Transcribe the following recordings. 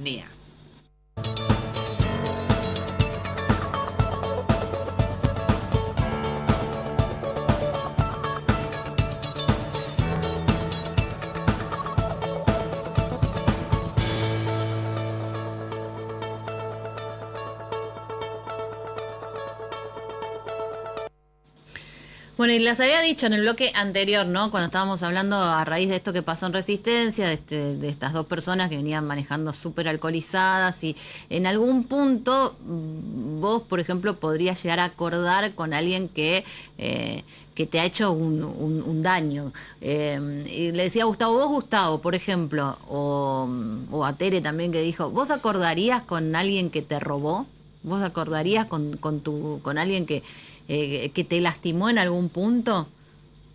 NEA. Bueno, y las había dicho en el bloque anterior, ¿no? Cuando estábamos hablando a raíz de esto que pasó en Resistencia, de estas dos personas que venían manejando súper alcoholizadas, y en algún punto vos, por ejemplo, podrías llegar a acordar con alguien que te ha hecho un daño. Y le decía a Gustavo, vos, Gustavo, por ejemplo, o a Tere también, que dijo, ¿vos acordarías con alguien que te robó? ¿Vos acordarías con alguien que te lastimó en algún punto?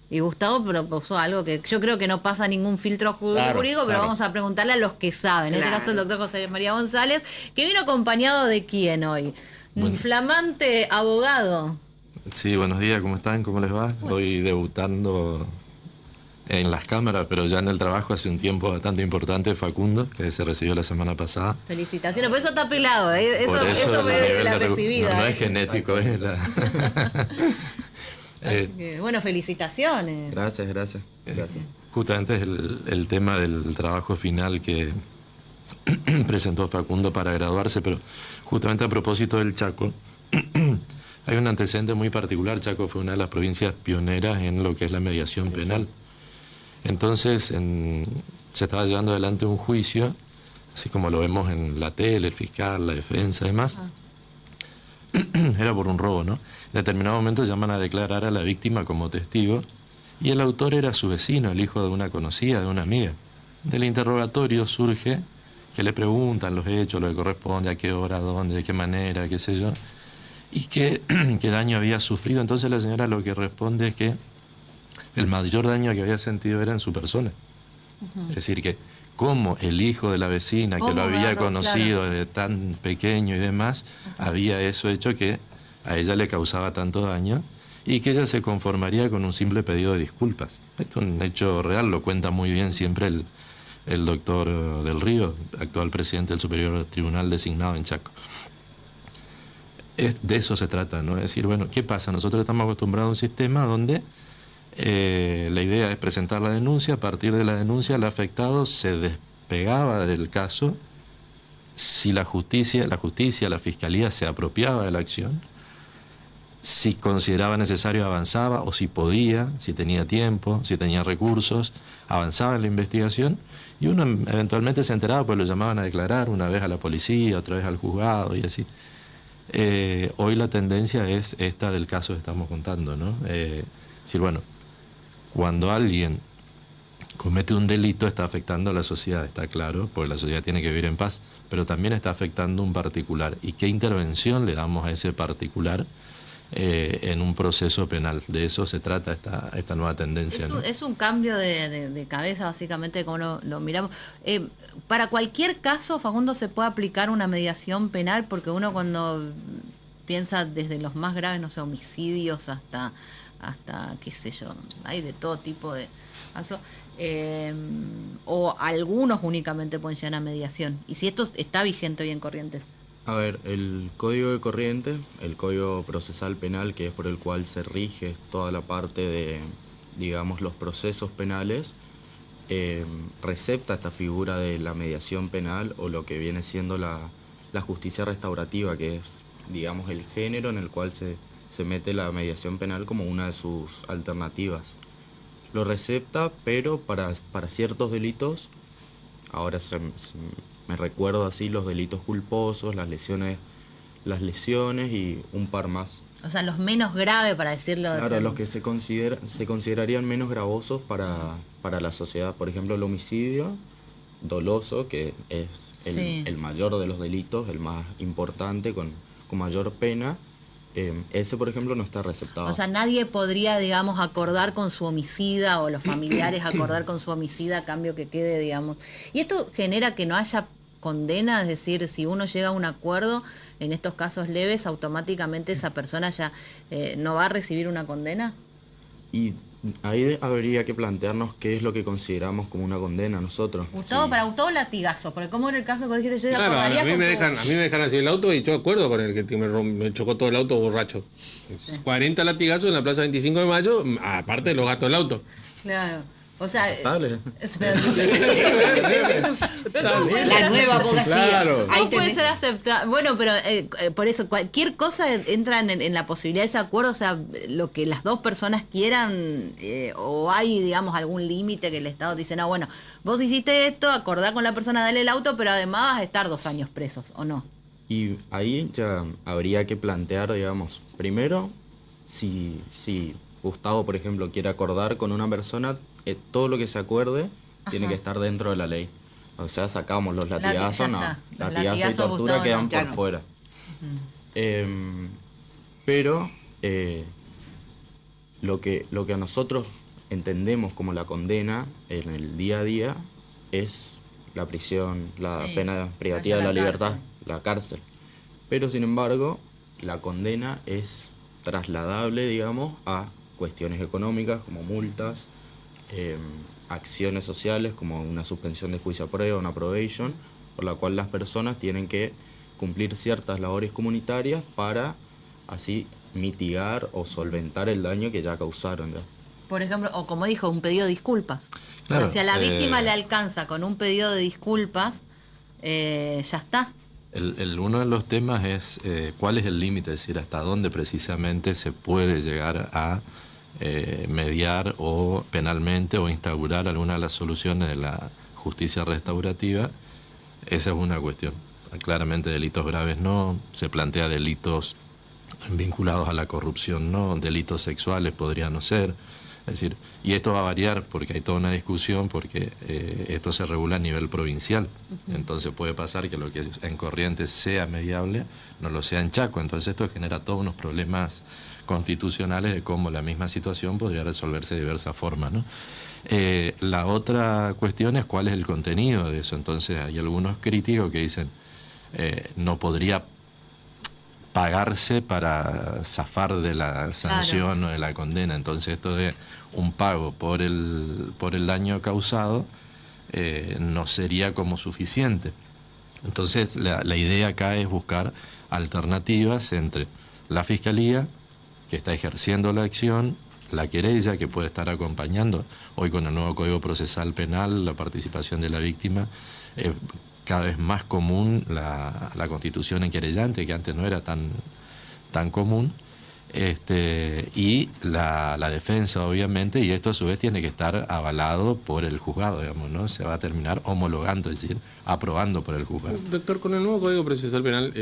Y Gustavo propuso algo que yo creo que no pasa ningún filtro jurídico, pero vamos a preguntarle a los que saben. En este caso el doctor José María González, que vino acompañado de quién hoy. Un flamante abogado. Sí, buenos días, ¿cómo están? ¿Cómo les va? Hoy debutando en las cámaras, pero ya en el trabajo hace un tiempo bastante importante, Facundo, que se recibió la semana pasada. Felicitaciones, por eso está pelado, eso ve la recibida. No es genético, es la... Así que, bueno, felicitaciones. Gracias. Justamente es el tema del trabajo final que presentó Facundo para graduarse, pero justamente a propósito del Chaco, hay un antecedente muy particular. Chaco fue una de las provincias pioneras en lo que es la mediación penal. Entonces se estaba llevando adelante un juicio, así como lo vemos en la tele, el fiscal, la defensa, además. Era por un robo, ¿no? En determinado momento llaman a declarar a la víctima como testigo y el autor era su vecino, el hijo de una conocida, de una amiga. Del interrogatorio surge que le preguntan los hechos, lo que corresponde, a qué hora, dónde, de qué manera, qué sé yo, y qué daño había sufrido. Entonces la señora lo que responde es que el mayor daño que había sentido era en su persona. Es decir, que como el hijo de la vecina, que lo había conocido desde tan pequeño y demás, había eso hecho que a ella le causaba tanto daño y que ella se conformaría con un simple pedido de disculpas. Esto es un hecho real, lo cuenta muy bien siempre el doctor Del Río, actual presidente del Superior Tribunal designado en Chaco. De eso se trata, ¿no? Es decir, bueno, ¿qué pasa? Nosotros estamos acostumbrados a un sistema donde la idea es presentar la denuncia, a partir de la denuncia el afectado se despegaba del caso, si la justicia, la fiscalía se apropiaba de la acción, si consideraba necesario avanzaba, o si podía, si tenía tiempo, si tenía recursos, avanzaba en la investigación y uno eventualmente se enteraba, pues lo llamaban a declarar, una vez a la policía, otra vez al juzgado y así. Hoy la tendencia es esta del caso que estamos contando, ¿no? Decir, bueno, cuando alguien comete un delito está afectando a la sociedad, está claro, porque la sociedad tiene que vivir en paz, pero también está afectando a un particular. ¿Y qué intervención le damos a ese particular en un proceso penal? De eso se trata esta nueva tendencia, ¿no? Es un cambio de cabeza, básicamente, como lo miramos. Para cualquier caso, Facundo, se puede aplicar una mediación penal, porque uno cuando piensa desde los más graves, no sé, homicidios hasta qué sé yo, hay de todo tipo de casos, o algunos únicamente pueden llegar a mediación. Y si esto está vigente hoy en Corrientes. A ver, el Código de Corrientes, el Código Procesal Penal, que es por el cual se rige toda la parte de, digamos, los procesos penales, recepta esta figura de la mediación penal o lo que viene siendo la justicia restaurativa, que es, digamos, el género en el cual se mete la mediación penal como una de sus alternativas. Lo recepta, pero para ciertos delitos, ahora me recuerdo así, los delitos culposos, las lesiones y un par más. O sea, los menos graves, para decirlo. Claro, los que se considerarían menos gravosos para la sociedad. Por ejemplo, el homicidio doloso, que es el mayor de los delitos, el más importante, con mayor pena. Ese, por ejemplo, no está receptado. O sea, nadie podría, digamos, acordar con su homicida, o los familiares acordar con su homicida a cambio que quede, digamos. Y esto genera que no haya condena, es decir, si uno llega a un acuerdo en estos casos leves, automáticamente esa persona ya no va a recibir una condena. Y Ahí habría que plantearnos qué es lo que consideramos como una condena nosotros. Gustavo, Sí. para Gustavo latigazo, porque como era el caso que dijiste, yo Claro, acordaría a mí me dejan así el auto y yo acuerdo con el que me chocó todo el auto borracho. 40 latigazos en la Plaza 25 de Mayo, aparte de los gastos del auto. Claro. O sea, Aceptable. la nueva abogacía. Claro. Ahí ¿Cómo puede tenés. ser aceptable? Bueno, pero por eso, cualquier cosa entra en la posibilidad de ese acuerdo, o sea, lo que las dos personas quieran, o hay, digamos, algún límite que el Estado dice, no, bueno, vos hiciste esto, acordá con la persona, dale el auto, pero además vas a estar 2 años presos, ¿o no? Y ahí ya habría que plantear, digamos, primero, si Gustavo, por ejemplo, quiere acordar con una persona, todo lo que se acuerde tiene que estar dentro de la ley. O sea, sacamos los latigazos, ya no. está. Los Latigazos y latigazos, tortura Gustavo, quedan no. Ya por no. fuera. Pero lo que a nosotros entendemos como la condena en el día a día es la prisión, la Sí, pena privativa de vaya la a la libertad, cárcel. la cárcel. Pero sin embargo, la condena es trasladable, digamos, a cuestiones económicas como multas, acciones sociales como una suspensión de juicio a prueba, una probation, por la cual las personas tienen que cumplir ciertas labores comunitarias para así mitigar o solventar el daño que ya causaron. ¿Ya? Por ejemplo, o como dijo, un pedido de disculpas. Claro, Porque si a la víctima le alcanza con un pedido de disculpas, ya está. Uno de los temas es cuál es el límite, es decir, hasta dónde precisamente se puede llegar a mediar o penalmente o instaurar alguna de las soluciones de la justicia restaurativa. Esa es una cuestión. Claramente delitos graves no, se plantea delitos vinculados a la corrupción no, delitos sexuales podría no ser. Es decir, y esto va a variar porque hay toda una discusión porque esto se regula a nivel provincial. Entonces puede pasar que lo que en Corrientes sea mediable no lo sea en Chaco. Entonces esto genera todos unos problemas constitucionales de cómo la misma situación podría resolverse de diversas formas, ¿no? La otra cuestión es cuál es el contenido de eso. Entonces hay algunos críticos que dicen no podría pagarse para zafar de la sanción o de la condena. Entonces esto de un pago por el daño causado no sería como suficiente. Entonces la idea acá es buscar alternativas entre la Fiscalía, que está ejerciendo la acción, la querella, que puede estar acompañando. Hoy con el nuevo Código Procesal Penal, la participación de la víctima, cada vez más común la constitución en querellante, que antes no era tan común, y la defensa, obviamente, y esto a su vez tiene que estar avalado por el juzgado, digamos, ¿no? Se va a terminar homologando, es decir, aprobando por el juzgado. Doctor, con el nuevo Código Procesal Penal,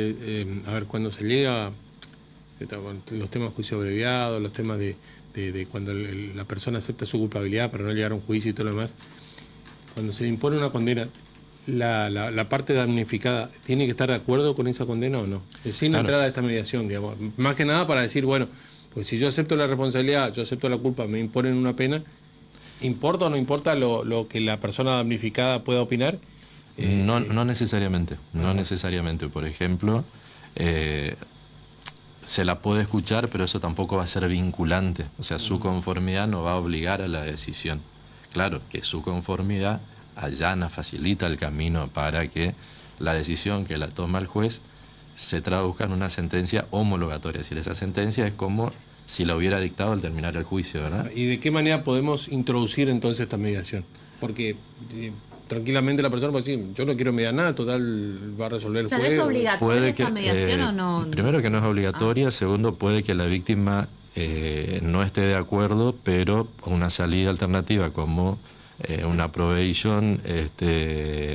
a ver, cuando se llega los temas de juicio abreviado, los temas de cuando la persona acepta su culpabilidad para no llegar a un juicio y todo lo demás, cuando se le impone una condena, la parte damnificada tiene que estar de acuerdo con esa condena o no, sin Claro. entrar a esta mediación, digamos, más que nada para decir, bueno, pues si yo acepto la responsabilidad, yo acepto la culpa, me imponen una pena, ¿importa o no importa lo que la persona damnificada pueda opinar? No necesariamente, no necesariamente. Por ejemplo, se la puede escuchar, pero eso tampoco va a ser vinculante. O sea, su conformidad no va a obligar a la decisión. Claro, que su conformidad allana, facilita el camino para que la decisión que la toma el juez se traduzca en una sentencia homologatoria. Es decir, esa sentencia es como si la hubiera dictado al terminar el juicio, ¿verdad? ¿Y de qué manera podemos introducir entonces esta mediación? Porque tranquilamente la persona puede decir, yo no quiero mediar nada, total va a resolver el Claro, juez. ¿es obligatoria esta mediación o no? Primero que no es obligatoria, segundo puede que la víctima no esté de acuerdo, pero una salida alternativa como una probation,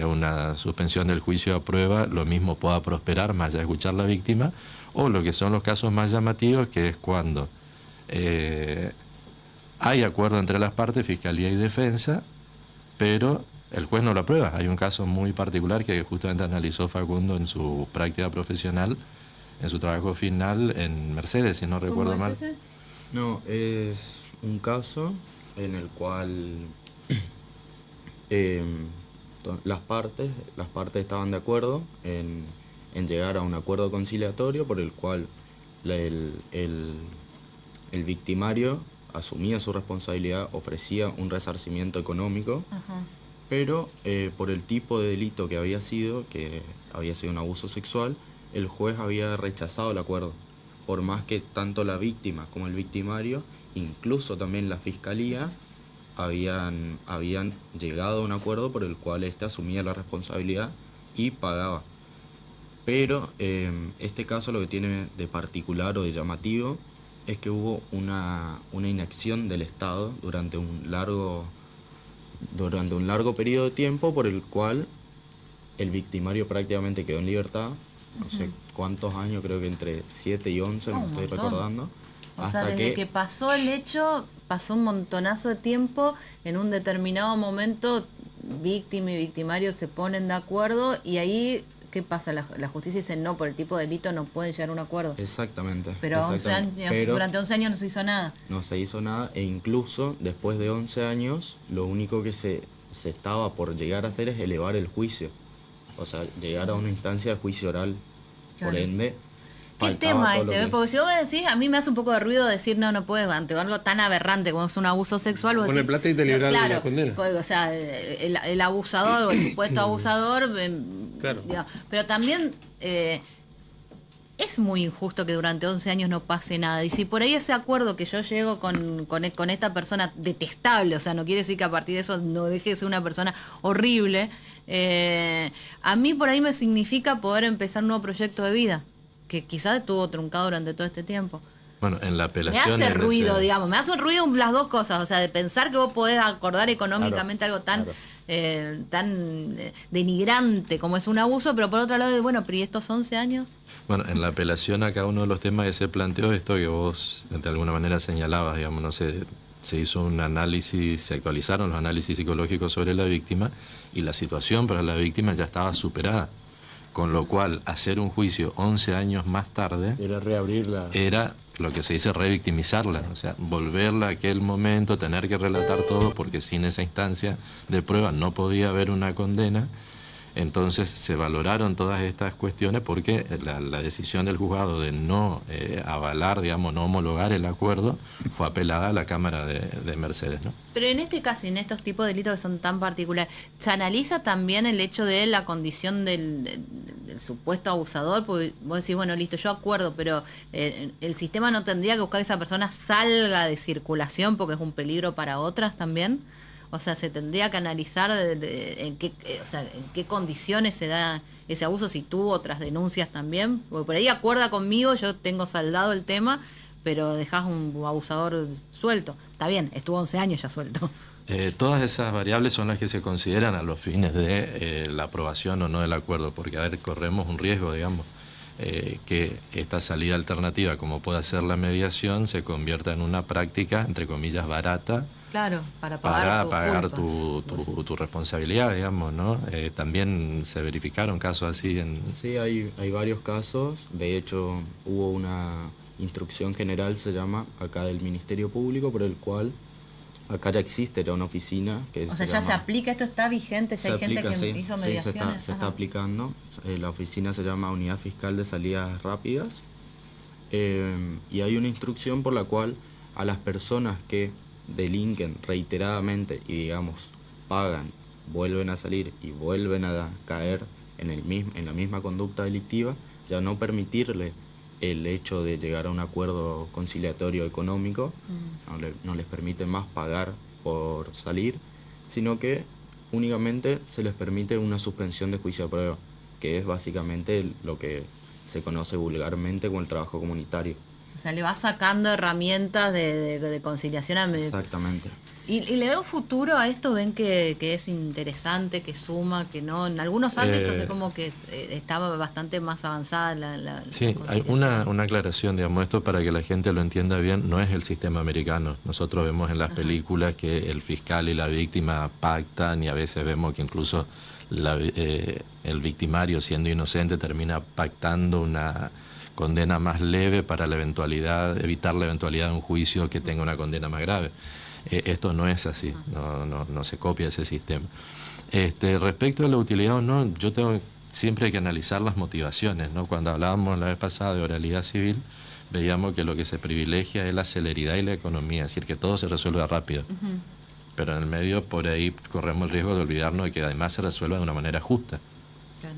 una suspensión del juicio a prueba, lo mismo pueda prosperar más allá de escuchar la víctima, o lo que son los casos más llamativos, que es cuando hay acuerdo entre las partes, fiscalía y defensa, pero el juez no lo aprueba. Hay un caso muy particular que justamente analizó Facundo en su práctica profesional, en su trabajo final en Mercedes, si no recuerdo mal. ese? No, es un caso en el cual las partes estaban de acuerdo en llegar a un acuerdo conciliatorio por el cual el victimario asumía su responsabilidad, ofrecía un resarcimiento económico, pero por el tipo de delito que había sido un abuso sexual, el juez había rechazado el acuerdo, por más que tanto la víctima como el victimario, incluso también la fiscalía, habían llegado a un acuerdo por el cual éste asumía la responsabilidad y pagaba. Pero este caso lo que tiene de particular o de llamativo es que hubo una inacción del Estado durante un largo periodo de tiempo, por el cual el victimario prácticamente quedó en libertad, no sé cuántos años, creo que entre 7 y 11, no estoy recordando. O sea, desde que pasó el hecho, pasó un montonazo de tiempo, en un determinado momento víctima y victimario se ponen de acuerdo y ahí, ¿qué pasa? La justicia dice no, por el tipo de delito no pueden llegar a un acuerdo. Exactamente. Pero, 11 años, durante 11 años no se hizo nada. No se hizo nada, e incluso después de 11 años, lo único que se estaba por llegar a hacer es elevar el juicio. O sea, llegar a una instancia de juicio oral. Por ende, ¿qué tema Porque si vos me decís, a mí me hace un poco de ruido decir no puedes, ante algo tan aberrante como es un abuso sexual. Vos Pone decís, plata y te libras de la condena. O sea, el abusador o el supuesto abusador. Claro. Digamos, pero también es muy injusto que durante 11 años no pase nada. Y si por ahí ese acuerdo que yo llego con esta persona detestable, o sea, no quiere decir que a partir de eso no deje de ser una persona horrible, a mí por ahí me significa poder empezar un nuevo proyecto de vida, que quizás estuvo truncado durante todo este tiempo. Bueno, en la apelación... Me hace ruido, digamos, me hace ruido las dos cosas, o sea, de pensar que vos podés acordar económicamente algo tan denigrante como es un abuso, pero por otro lado, bueno, pero ¿y estos 11 años? Bueno, en la apelación acá uno de los temas que se planteó esto que vos de alguna manera señalabas, digamos, no sé, se hizo un análisis, se actualizaron los análisis psicológicos sobre la víctima y la situación para la víctima ya estaba superada. Con lo cual, hacer un juicio 11 años más tarde... Era reabrirla. Era lo que se dice revictimizarla. O sea, volverla a aquel momento, tener que relatar todo, porque sin esa instancia de prueba no podía haber una condena. Entonces se valoraron todas estas cuestiones porque la decisión del juzgado de no avalar, digamos, no homologar el acuerdo, fue apelada a la Cámara de Mercedes, ¿no? Pero en este caso y en estos tipos de delitos que son tan particulares, ¿se analiza también el hecho de la condición del supuesto abusador? Porque vos decís, bueno, listo, yo acuerdo, pero el sistema no tendría que buscar que esa persona salga de circulación porque es un peligro para otras también. O sea, se tendría que analizar en qué condiciones se da ese abuso, si tuvo otras denuncias también. Porque por ahí acuerda conmigo, yo tengo saldado el tema, pero dejás un abusador suelto. Está bien, estuvo 11 años ya suelto. Todas esas variables son las que se consideran a los fines de la aprobación o no del acuerdo, porque a ver, corremos un riesgo, digamos, que esta salida alternativa, como puede ser la mediación, se convierta en una práctica, entre comillas, barata. Claro, para pagar tu responsabilidad, digamos, ¿no? También se verificaron casos así en... Sí, hay varios casos. De hecho, hubo una instrucción general, se llama, acá del Ministerio Público, por el cual acá ya existe ya una oficina que o sea, ya se aplica, esto está vigente, ya hay gente que hizo mediaciones. Sí, se está aplicando. La oficina se llama Unidad Fiscal de Salidas Rápidas. Y hay una instrucción por la cual a las personas que delinquen reiteradamente y, digamos, pagan, vuelven a salir y vuelven a caer en la misma conducta delictiva, ya no permitirle el hecho de llegar a un acuerdo conciliatorio económico, no les permite más pagar por salir, sino que únicamente se les permite una suspensión de juicio de prueba, que es básicamente lo que se conoce vulgarmente como el trabajo comunitario. O sea, le va sacando herramientas de conciliación. Exactamente. ¿Y le veo futuro a esto? ¿Ven que es interesante, que suma, que no? En algunos ámbitos es como que estaba bastante más avanzada la Sí, hay una aclaración, digamos, esto para que la gente lo entienda bien, no es el sistema americano. Nosotros vemos en las películas que el fiscal y la víctima pactan y a veces vemos que incluso el victimario, siendo inocente, termina pactando una condena más leve para evitar la eventualidad de un juicio que tenga una condena más grave. Esto no es así, no se copia ese sistema. Respecto a la utilidad o no, yo tengo siempre que analizar las motivaciones, ¿no? Cuando hablábamos la vez pasada de oralidad civil, veíamos que lo que se privilegia es la celeridad y la economía, es decir, que todo se resuelva rápido. Pero en el medio, por ahí, corremos el riesgo de olvidarnos de que además se resuelva de una manera justa. Claro.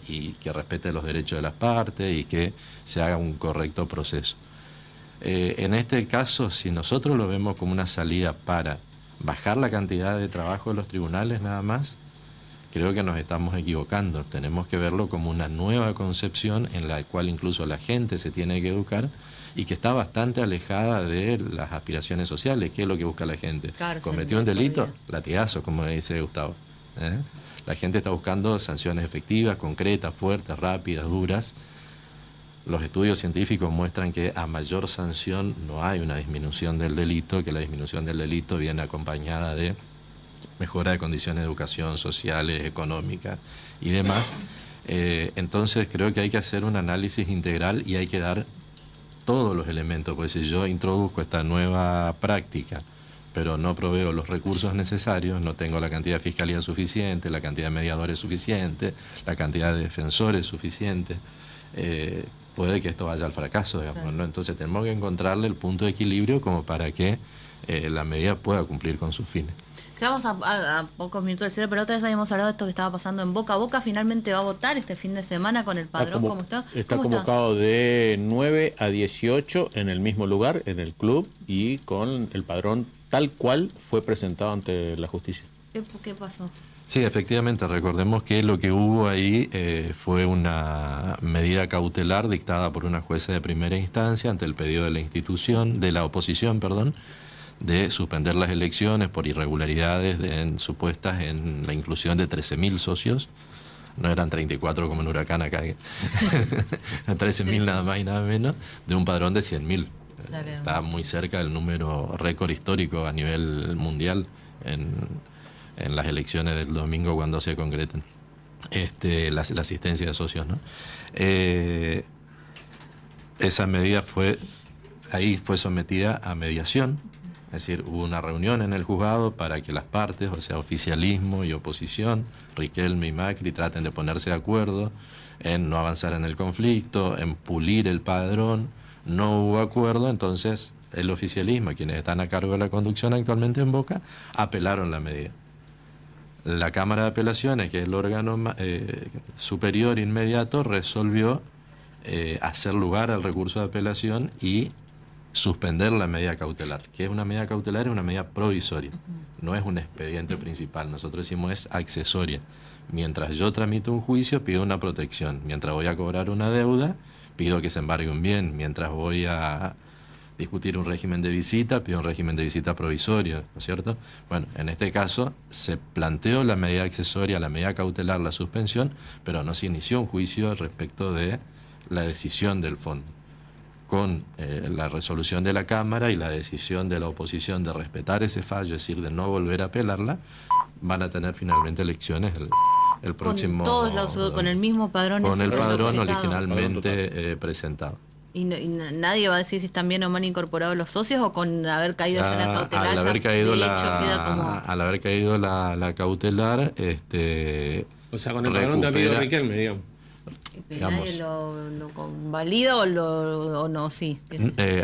Y que respete los derechos de las partes y que se haga un correcto proceso. En este caso, si nosotros lo vemos como una salida para bajar la cantidad de trabajo de los tribunales nada más, creo que nos estamos equivocando. Tenemos que verlo como una nueva concepción en la cual incluso la gente se tiene que educar y que está bastante alejada de las aspiraciones sociales. ¿Qué es lo que busca la gente? Claro, ¿cometió un delito? Latigazo, como dice Gustavo. La gente está buscando sanciones efectivas, concretas, fuertes, rápidas, duras. Los estudios científicos muestran que a mayor sanción no hay una disminución del delito, que la disminución del delito viene acompañada de mejora de condiciones de educación, sociales, económicas y demás. Entonces creo que hay que hacer un análisis integral y hay que dar todos los elementos, pues si yo introduzco esta nueva práctica, pero no proveo los recursos necesarios, no tengo la cantidad de fiscalía suficiente, la cantidad de mediadores suficiente, la cantidad de defensores suficiente, puede que esto vaya al fracaso, digamos, claro, ¿no? Entonces tenemos que encontrarle el punto de equilibrio como para que la medida pueda cumplir con sus fines. Quedamos a pocos minutos de cierre, pero otra vez habíamos hablado de esto que estaba pasando en Boca. Boca finalmente va a votar este fin de semana con el padrón. Está convocado de 9 a 18 en el mismo lugar, en el club, y con el padrón tal cual fue presentado ante la justicia. ¿Qué pasó? Sí, efectivamente, recordemos que lo que hubo ahí fue una medida cautelar dictada por una jueza de primera instancia ante el pedido de la oposición, de suspender las elecciones por irregularidades supuestas en la inclusión de 13.000 socios. No eran 34 como en Huracán acá, 13.000 nada más y nada menos, de un padrón de 100.000. Está muy cerca del número récord histórico a nivel mundial en las elecciones del domingo cuando se concreten la asistencia de socios, ¿no? Esa medida fue sometida a mediación. Es decir, hubo una reunión en el juzgado para que las partes, o sea, oficialismo y oposición, Riquelme y Macri, traten de ponerse de acuerdo en no avanzar en el conflicto, en pulir el padrón. No hubo acuerdo, entonces el oficialismo, quienes están a cargo de la conducción actualmente en Boca, apelaron la medida. La Cámara de Apelaciones, que es el órgano superior inmediato, resolvió hacer lugar al recurso de apelación y suspender la medida cautelar. ¿Qué es una medida cautelar? Es una medida provisoria, no es un expediente principal. Nosotros decimos es accesoria. Mientras yo tramito un juicio, pido una protección. Mientras voy a cobrar una deuda, pido que se embargue un bien. Mientras voy a discutir un régimen de visita, pido un régimen de visita provisorio, ¿no es cierto? Bueno, en este caso se planteó la medida accesoria, la medida cautelar, la suspensión, pero no se inició un juicio respecto de la decisión del fondo. Con la resolución de la Cámara y la decisión de la oposición de respetar ese fallo, es decir, de no volver a apelarla, van a tener finalmente elecciones el próximo... Con el mismo padrón. Con el padrón originalmente presentado. ¿Y nadie va a decir si están bien o mal incorporados los socios o con haber caído ya la cautelar? Al haber caído la cautelar, o sea, con el padrón de amigo Riquelme, digamos. ¿Nadie lo convalida o no? Sí.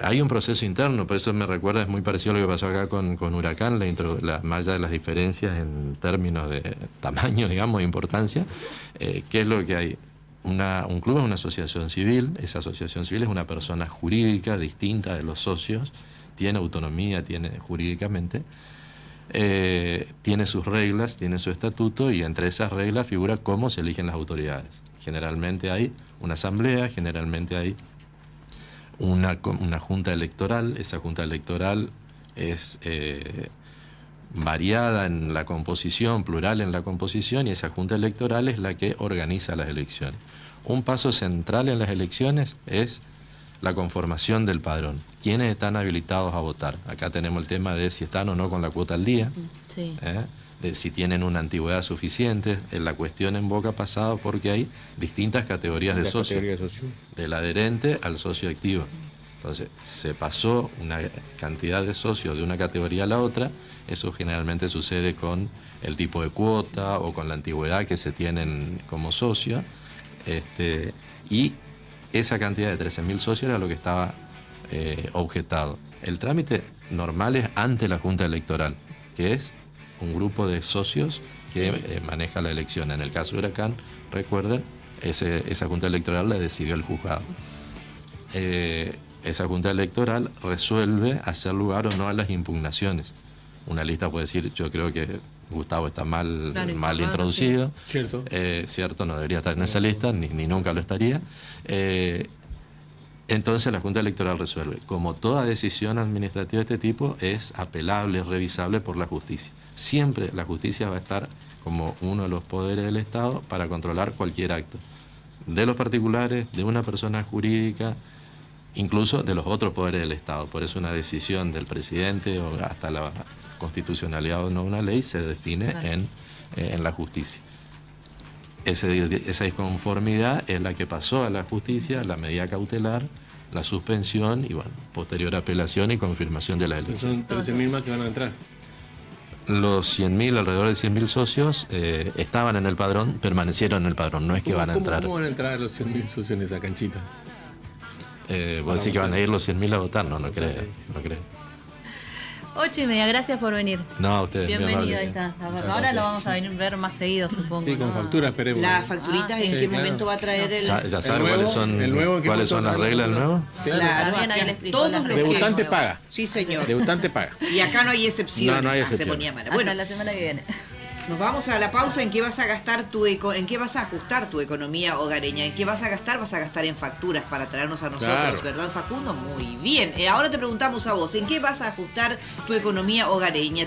Hay un proceso interno, por eso me recuerda, es muy parecido a lo que pasó acá con Huracán, más allá de las diferencias en términos de tamaño, digamos, de importancia. ¿Qué es lo que hay? Un club es una asociación civil, esa asociación civil es una persona jurídica distinta de los socios, tiene autonomía, jurídicamente, tiene sus reglas, tiene su estatuto y entre esas reglas figura cómo se eligen las autoridades. Generalmente hay una asamblea, generalmente hay una junta electoral. Esa junta electoral es variada en la composición, plural en la composición, y esa junta electoral es la que organiza las elecciones. Un paso central en las elecciones es la conformación del padrón. ¿Quiénes están habilitados a votar? Acá tenemos el tema de si están o no con la cuota al día. Sí. De si tienen una antigüedad suficiente. La cuestión en Boca ha pasado porque hay distintas categorías de socios, del adherente al socio activo. Entonces, se pasó una cantidad de socios de una categoría a la otra. Eso generalmente sucede con el tipo de cuota o con la antigüedad que se tienen como socio. Y esa cantidad de 13.000 socios era lo que estaba objetado. El trámite normal es ante la Junta Electoral, que es un grupo de socios que maneja la elección. En el caso de Huracán, recuerden, esa Junta Electoral la decidió el juzgado. Esa Junta Electoral resuelve hacer lugar o no a las impugnaciones. Una lista puede decir, yo creo que Gustavo está mal introducido, sí. Cierto, no debería estar en esa lista, ni nunca lo estaría. Entonces la Junta Electoral resuelve. Como toda decisión administrativa de este tipo es apelable, es revisable por la justicia. Siempre la justicia va a estar como uno de los poderes del Estado para controlar cualquier acto. De los particulares, de una persona jurídica, incluso de los otros poderes del Estado. Por eso una decisión del presidente o hasta la constitucionalidad o no una ley se define en la justicia. Esa disconformidad es la que pasó a la justicia, la medida cautelar, la suspensión y bueno, posterior apelación y confirmación de la elección. Son 13.000 más que van a entrar. Los 100.000, alrededor de 100.000 socios estaban en el padrón, permanecieron en el padrón, no es que van a entrar. ¿Cómo van a entrar los 100.000 socios en esa canchita? ¿Vos decís que van a ir los 100.000 a votar? No creo. 8:30, gracias por venir. No, a ustedes. Bienvenido, ahí está. Ahora lo vamos a venir ver más seguido, supongo. Sí, con ¿no? factura, esperemos. Las facturitas, sí, ¿en qué claro. momento va a traer el...? ¿Ya saben cuáles son las reglas del nuevo? Claro, También ahí le explicó todos las los reglas. Debutante Nuevas. paga. Sí, señor. Debutante paga. Y acá no hay excepciones. No hay Se excepciones. ponía mala. Hasta Bueno, la semana que viene. nos vamos a la pausa. ¿En qué vas a gastar en qué vas a ajustar tu economía hogareña? ¿En qué vas a gastar? Vas a gastar en facturas para traernos a nosotros, Claro. ¿verdad, Facundo? Muy bien. Ahora te preguntamos a vos, ¿en qué vas a ajustar tu economía hogareña?